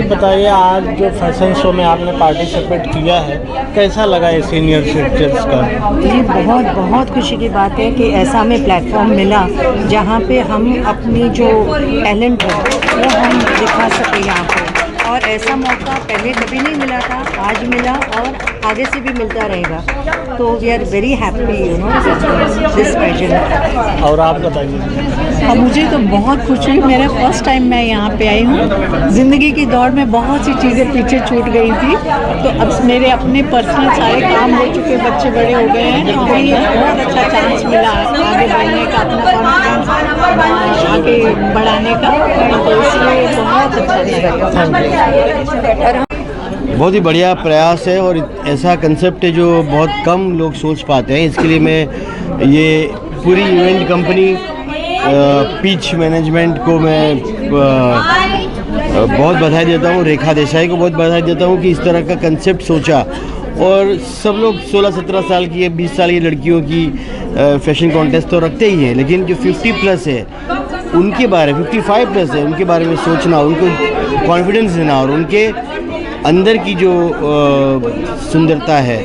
बताइए, आज जो फैशन शो में आपने पार्टिसिपेट किया है, कैसा लगा ये सीनियर सिटीजन्स का? ये बहुत बहुत खुशी की बात है कि ऐसा हमें प्लेटफॉर्म मिला जहाँ पे हम अपनी जो टैलेंट है वो हम दिखा सके यहाँ पे, और ऐसा मौका पहले कभी नहीं मिला था, आज मिला और आगे से भी मिलता रहेगा। तो we are very happy this pageant. और आप बताइए। और मुझे तो बहुत खुशी हुई, मेरा फर्स्ट टाइम मैं यहाँ पे आई हूँ। ज़िंदगी की दौड़ में बहुत सी चीज़ें पीछे छूट गई थी, तो अब मेरे अपने पर्सनल सारे काम हो चुके, बच्चे बड़े हो गए हैं, तो अभी बहुत अच्छा चांस मिला आगे बढ़ने का, अपना कॉन्फिडेंस आगे बढ़ाने का, तो इसलिए बहुत अच्छा लगा। बहुत ही बढ़िया प्रयास है और ऐसा कंसेप्ट है जो बहुत कम लोग सोच पाते हैं। इसके लिए मैं ये पूरी इवेंट कंपनी पिच मैनेजमेंट को मैं बहुत बधाई देता हूँ, रेखा देसाई को बहुत बधाई देता हूँ कि इस तरह का कंसेप्ट सोचा। और सब लोग 16-17 साल की या 20 साल की लड़कियों की फैशन कॉन्टेस्ट तो रखते ही हैं, लेकिन जो 50 प्लस है उनके बारे में, 55 प्लस है उनके बारे में सोचना, उनको कॉन्फिडेंस देना और उनके अंदर की जो सुंदरता है,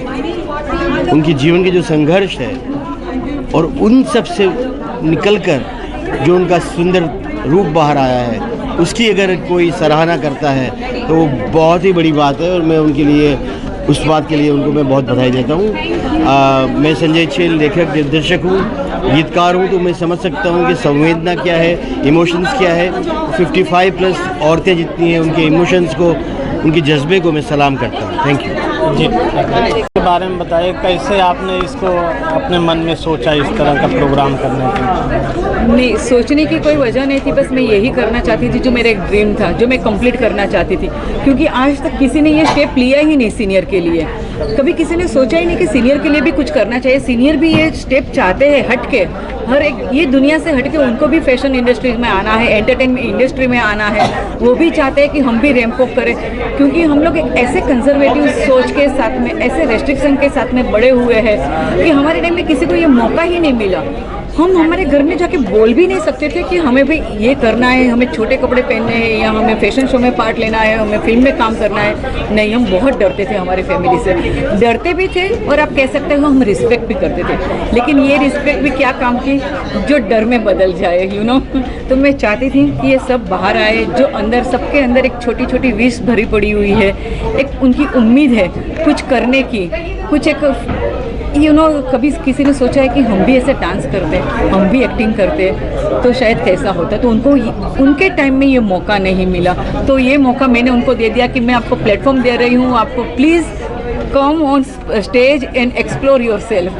उनके जीवन के जो संघर्ष है और उन सब से निकलकर जो उनका सुंदर रूप बाहर आया है, उसकी अगर कोई सराहना करता है तो वो बहुत ही बड़ी बात है। और मैं उनके लिए, उस बात के लिए उनको मैं बहुत बधाई देता हूँ। मैं संजय छेल लेखक निर्देशक हूँ, गीतकार हूँ, तो मैं समझ सकता हूँ कि संवेदना क्या है, इमोशंस क्या है। 55 प्लस औरतें जितनी हैं उनके इमोशंस को, उनके जज्बे को मैं सलाम करता हूँ। थैंक यू जी, इसके बारे में बताइए, कैसे आपने इसको अपने मन में सोचा इस तरह का प्रोग्राम करने की? नहीं, सोचने की कोई वजह नहीं थी, बस मैं यही करना चाहती थी जो मेरा एक ड्रीम था, जो मैं कंप्लीट करना चाहती थी। क्योंकि आज तक किसी ने ये स्टेप लिया ही नहीं सीनियर के लिए, कभी किसी ने सोचा ही नहीं कि सीनियर के लिए भी कुछ करना चाहिए। सीनियर भी ये स्टेप चाहते हैं हट के, हर एक ये दुनिया से हट के उनको भी फैशन इंडस्ट्री में आना है, एंटरटेनमेंट इंडस्ट्री में आना है। वो भी चाहते हैं कि हम भी रैंप अप करें, क्योंकि हम लोग एक ऐसे कंजर्वेटिव सोच के साथ में, ऐसे रेस्ट्रिक्शन के साथ में बड़े हुए हैं कि हमारे टाइम में किसी को ये मौका ही नहीं मिला। हम हमारे घर में जाके बोल भी नहीं सकते थे कि हमें भी ये करना है, हमें छोटे कपड़े पहनने हैं या हमें फैशन शो में पार्ट लेना है, हमें फिल्म में काम करना है। नहीं, हम बहुत डरते थे, हमारी फैमिली से डरते भी थे और आप कह सकते हो हम रिस्पेक्ट भी करते थे। लेकिन ये रिस्पेक्ट भी क्या काम की जो डर में बदल जाए, यू नो। तो मैं चाहती थी कि ये सब बाहर आए, जो अंदर सबके अंदर एक छोटी छोटी विश भरी पड़ी हुई है, एक उनकी उम्मीद है कुछ करने की, कुछ एक कभी किसी ने सोचा है कि हम भी ऐसे डांस करते, हम भी एक्टिंग करते तो शायद कैसा होता। तो उनको उनके टाइम में ये मौका नहीं मिला, तो ये मौका मैंने उनको दे दिया कि मैं आपको प्लेटफॉर्म दे रही हूँ, आपको please come on stage and explore your self.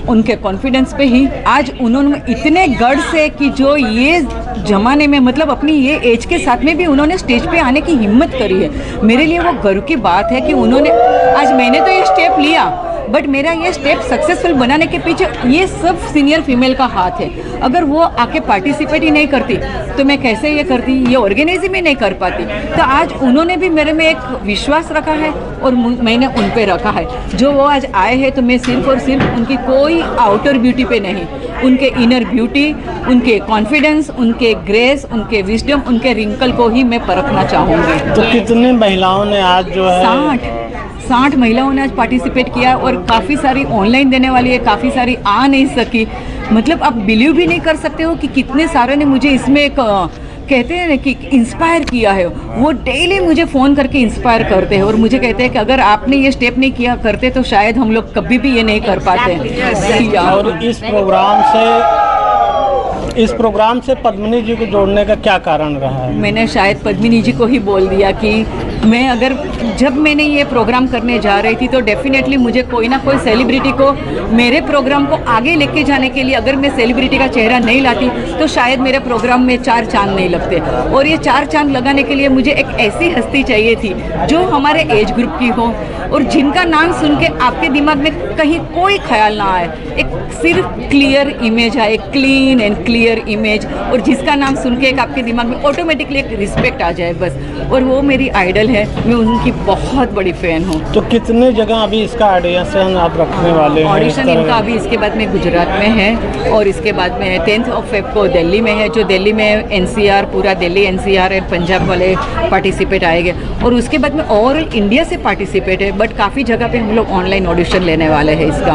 उनके कॉन्फिडेंस पे ही आज उन्होंने इतने गढ़ से कि जो ये ज़माने में, मतलब अपनी ये एज के साथ में भी उन्होंने स्टेज पे आने की हिम्मत करी है। मेरे लिए वो गर्व की बात है कि उन्होंने, आज मैंने तो ये स्टेप लिया, बट मेरा ये स्टेप सक्सेसफुल बनाने के पीछे ये सब सीनियर फीमेल का हाथ है। अगर वो आके पार्टिसिपेट ही नहीं करती तो मैं कैसे ये करती, ये ऑर्गेनाइज भी नहीं कर पाती। तो आज उन्होंने भी मेरे में एक विश्वास रखा है और मैंने उन पे रखा है। जो वो आज आए हैं तो मैं सिर्फ और सिर्फ उनकी कोई आउटर ब्यूटी पे नहीं, उनके इनर ब्यूटी, उनके कॉन्फिडेंस, उनके ग्रेस, उनके विजडम, उनके रिंकल को ही मैं परखना चाहूँगी। तो कितनी महिलाओं ने आज जो है 60 महिलाओं ने आज पार्टिसिपेट किया और काफ़ी सारी ऑनलाइन देने वाली है, काफ़ी सारी आ नहीं सकी। मतलब आप बिलीव भी नहीं कर सकते हो कि कितने सारे ने मुझे इसमें एक कहते हैं ना कि इंस्पायर किया है। वो डेली मुझे फ़ोन करके इंस्पायर करते हैं और मुझे कहते हैं कि अगर आपने ये स्टेप नहीं किया करते तो शायद हम लोग कभी भी ये नहीं कर पाते। और इस प्रोग्राम से पद्मिनी जी को जोड़ने का क्या कारण रहा है? मैंने शायद पद्मिनी जी को ही बोल दिया कि मैं अगर जब मैंने ये प्रोग्राम करने जा रही थी तो डेफिनेटली मुझे कोई ना कोई सेलिब्रिटी को मेरे प्रोग्राम को आगे लेके जाने के लिए, अगर मैं सेलिब्रिटी का चेहरा नहीं लाती तो शायद मेरे प्रोग्राम में 4 चांद नहीं लगते। और ये 4 चांद लगाने के लिए मुझे एक ऐसी हस्ती चाहिए थी जो हमारे एज ग्रुप की हो और जिनका नाम सुन के आपके दिमाग में कहीं कोई ख्याल ना आए, एक सिर्फ क्लियर इमेज आए, क्लीन एंड क्लियर इमेज, और जिसका नाम सुन के एक आपके दिमाग में ऑटोमेटिकली एक रिस्पेक्ट आ जाए बस। और वो मेरी आइडल है, मैं उनकी बहुत बड़ी फ़ैन हूँ। तो कितने जगह अभी इसका ऑडिशन आप रखने वाले हैं? ऑडिशन इनका अभी इसके बाद में गुजरात में है और इसके बाद में 10 फेब को दिल्ली में है, जो दिल्ली में NCR पूरा दिल्ली NCR और पंजाब वाले पार्टिसिपेट आएंगे और उसके बाद में ओवरऑल इंडिया से पार्टिसिपेट है, बट काफ़ी जगह पे हम लोग ऑनलाइन ऑडिशन लेने वाले हैं इसका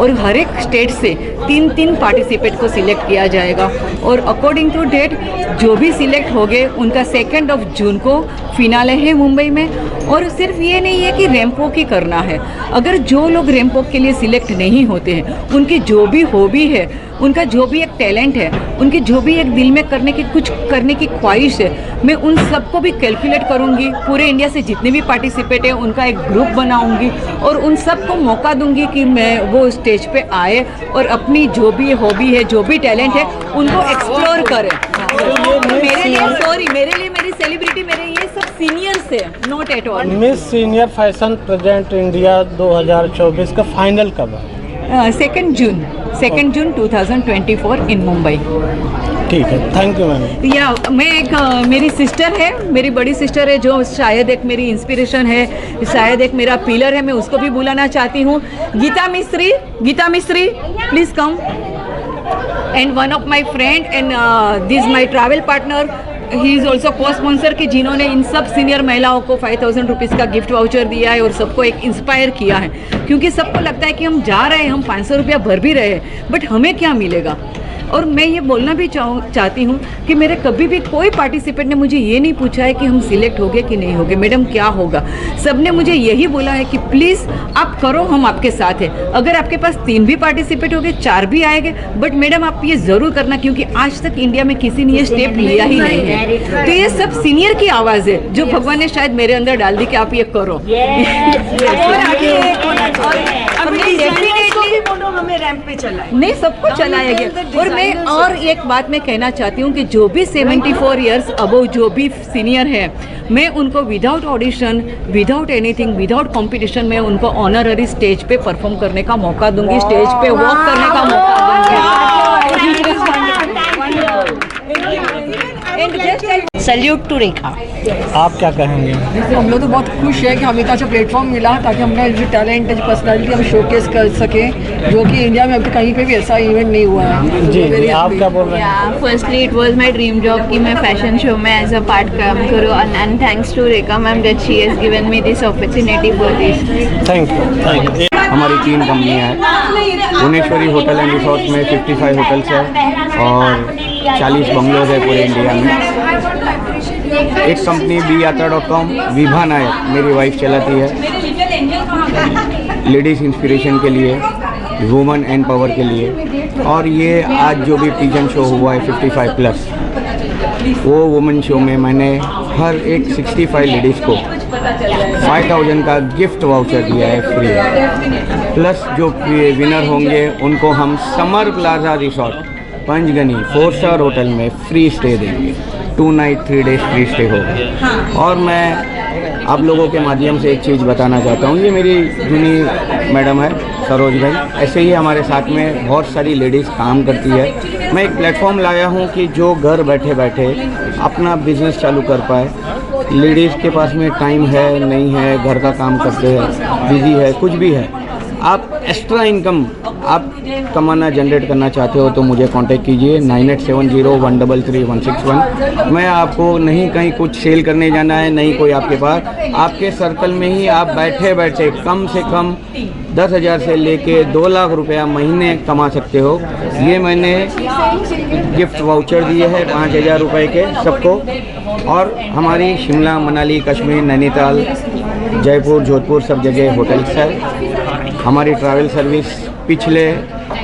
और हर एक स्टेट से 3 पार्टिसिपेट को सिलेक्ट किया जाएगा और अकॉर्डिंग टू डेट जो भी सिलेक्ट हो गए उनका 2 जून को फिनाले है मुंबई में। और सिर्फ ये नहीं है कि रैंप वॉक ही करना है, अगर जो लोग रैंप वॉक के लिए सिलेक्ट नहीं होते हैं, उनकी जो भी हॉबी है, उनका जो भी एक टैलेंट है, उनकी जो भी एक दिल में कुछ करने की ख्वाहिश है, मैं उन सबको भी कैलकुलेट करूँगी। पूरे इंडिया से जितने भी पार्टिसिपेट हैं उनका एक ग्रुप बनाऊँगी और उन सबको मौका दूँगी कि मैं वो स्टेज पे आए और अपनी जो भी हॉबी है, जो भी टैलेंट है, उनको एक्सप्लोर करें। मेरे लिए मेरी सेलिब्रिटी मेरे ये सब सीनियर्स है, not at all. Miss senior fashion present India 2024 का फाइनल कब है? 2 जून 2024 इन मुंबई। ठीक है, थैंक यू मैम। या मेरी सिस्टर है, मेरी बड़ी सिस्टर है, जो शायद एक मेरी इंस्पिरेशन है, शायद एक मेरा पिलर है, मैं उसको भी बुलाना चाहती हूँ। गीता मिस्त्री please come. And one of my friend and this my travel partner, he is also को स्पॉन्सर कि जिन्होंने इन सब सीनियर महिलाओं को 5000 रुपीज़ का गिफ्ट वाउचर दिया है और सबको एक इंस्पायर किया है, क्योंकि सबको लगता है कि हम जा रहे हैं, हम 500 रुपया भर भी रहे हैं, बट हमें क्या मिलेगा। और मैं ये बोलना भी चाहती हूँ कि मेरे कभी भी कोई पार्टिसिपेंट ने मुझे ये नहीं पूछा है कि हम सिलेक्ट हो गए कि नहीं हो गए, मैडम क्या होगा। सब ने मुझे यही बोला है कि प्लीज़ आप करो, हम आपके साथ हैं। अगर आपके पास 3 भी पार्टिसिपेट हो गए, 4 भी आएंगे, बट मैडम आप ये ज़रूर करना, क्योंकि आज तक इंडिया में किसी ने ये स्टेप लिया ही नहीं है। तो ये सब सीनियर की आवाज़ है जो भगवान ने शायद मेरे अंदर डाल दी कि आप ये करो। हमें रैंप पे चलाए, नहीं सबको चलाया गया। और एक बात मैं कहना चाहती हूँ कि जो भी 74 इयर्स अबव जो भी सीनियर है, मैं उनको without audition, without anything, without competition मैं उनको ऑनररी स्टेज पे परफॉर्म करने का मौका दूंगी, स्टेज पे वॉक करने का मौका दूंगी। सल्यूट टू रेखा। आप क्या कहेंगे? हम लोग तो बहुत खुश है कि हमें इतना अच्छा प्लेटफॉर्म मिला ताकि अपना जो टैलेंट है, जो पर्सनालिटी हम शोकेस कर सके, जो कि इंडिया में अभी कहीं पे भी ऐसा इवेंट नहीं हुआ है। जी, आप क्या बोल रहे हैं? Firstly it was my dream job कि मैं फैशन शो में एज अ पार्ट काम करूँ, and thanks to Rekha ma'am that she has given me this opportunity for this. Thank you. हमारी 3 कंपनियाँ हैं। भुवनेश्वरी होटल एंड रिसोर्ट में 55 होटल्स हैं और 40 बंगलोज है पूरे इंडिया में। एक कंपनी BYatra.com, विभा नायक मेरी वाइफ चलाती है, लेडीज़ इंस्पिरेशन के लिए, वुमेन एंड पावर के लिए। और ये आज जो भी पिजन शो हुआ है 55+, वो वुमेन शो में मैंने हर एक 65 लेडीज़ को 5000 का गिफ्ट वाउचर दिया है फ्री। प्लस जो विनर होंगे उनको हम summer plaza resort Panchgani 4 star hotel में फ्री स्टे देंगे। 2 नाइट 3 डेज फ्री स्टे होगा। और मैं आप लोगों के माध्यम से एक चीज़ बताना चाहता हूँ, ये मेरी जूनी मैडम है सरोज भाई, ऐसे ही हमारे साथ में बहुत सारी लेडीज़ काम करती है। मैं एक प्लेटफॉर्म लाया हूँ कि जो घर बैठे बैठे अपना बिजनेस चालू कर पाए। लेडीज़ के पास में टाइम है नहीं है, घर का काम करते हैं, बिजी है, कुछ भी है, आप एक्स्ट्रा इनकम आप कमाना जनरेट करना चाहते हो तो मुझे कांटेक्ट कीजिए 9870133161। मैं आपको नहीं कहीं कुछ सेल करने जाना है, नहीं कोई आपके पास, आपके सर्कल में ही आप बैठे बैठे कम से कम 10,000 से लेके 2 लाख रुपया महीने कमा सकते हो। ये मैंने गिफ्ट वाउचर दिए हैं 5,000 रुपये के सबको। और हमारी शिमला, मनाली, कश्मीर, नैनीताल, जयपुर, जोधपुर सब जगह होटल्स है। हमारी ट्रैवल सर्विस पिछले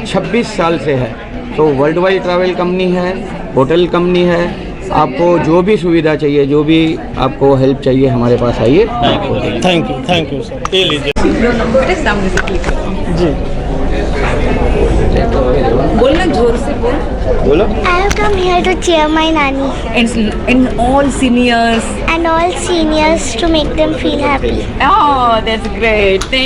26 साल से है। तो वर्ल्ड वाइड ट्रैवल कंपनी है, होटल कंपनी है। आपको जो भी सुविधा चाहिए, जो भी आपको हेल्प चाहिए, हमारे पास आइए। Thank you sir. ये लीजिए सामने से क्लिक करो जी। बोलना जोर से बोलो। I have come here to cheer my nanny and all seniors and all seniors to make them feel happy. Oh, that's great. Thank